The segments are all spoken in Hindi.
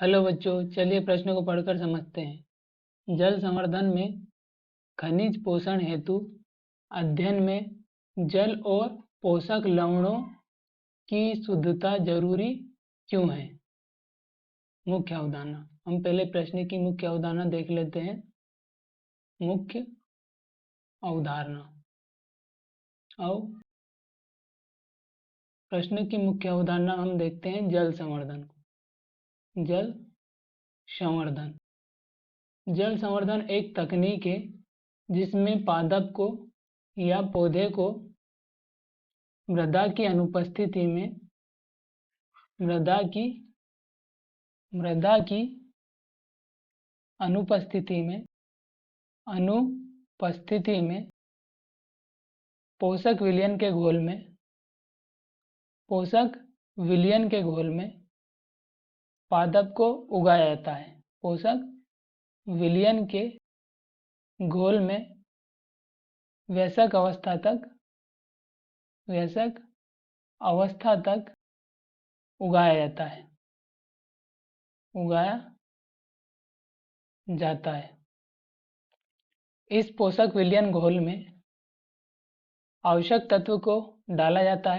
हेलो बच्चों, चलिए प्रश्न को पढ़कर समझते हैं। जल संवर्धन में खनिज पोषण हेतु अध्ययन में जल और पोषक लवणों की शुद्धता जरूरी क्यों है? मुख्य अवधारणा। हम पहले प्रश्न की मुख्य अवधारणा देख लेते हैं। मुख्य अवधारणा। अब प्रश्न की मुख्य अवधारणा हम देखते हैं जल संवर्धन को। जल संवर्धन। जल संवर्धन एक तकनीक है जिसमें पादप को या पौधे को मृदा की अनुपस्थिति में मृदा की अनुपस्थिति में पोषक विलयन के घोल में पादप को उगाया जाता है। पोषक विलयन के घोल में वयस्क अवस्था तक उगाया जाता है। इस पोषक विलयन घोल में आवश्यक तत्व को डाला जाता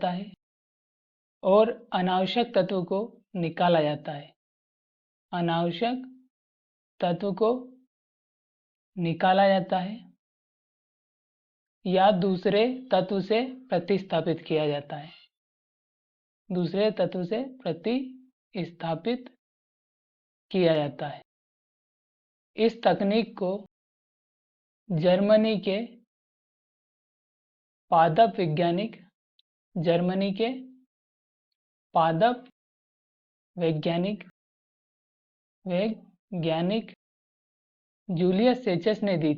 है और अनावश्यक तत्व को निकाला जाता है या दूसरे तत्व से प्रतिस्थापित किया जाता है। इस तकनीक को जर्मनी के पादप वैज्ञानिक जूलियस सेचस ने दी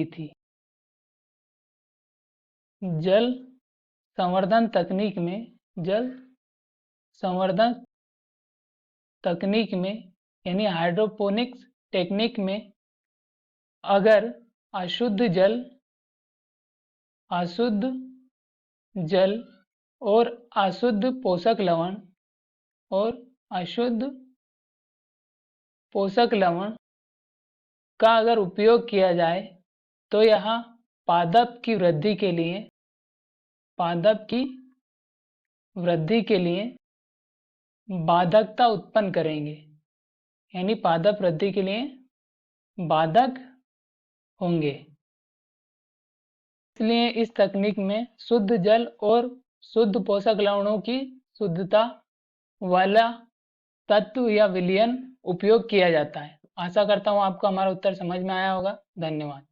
थी। जल संवर्धन तकनीक में यानी हाइड्रोपोनिक्स टेक्निक में अगर अशुद्ध जल और अशुद्ध पोषक लवण का अगर उपयोग किया जाए तो यह पादप की वृद्धि के लिए बाधकता उत्पन्न करेंगे, यानी पादप वृद्धि के लिए बाधक होंगे। इसलिए इस तकनीक में शुद्ध जल और शुद्ध पोषक लवणों की शुद्धता वाला तत्व या विलयन उपयोग किया जाता है। आशा करता हूँ आपको हमारा उत्तर समझ में आया होगा। धन्यवाद।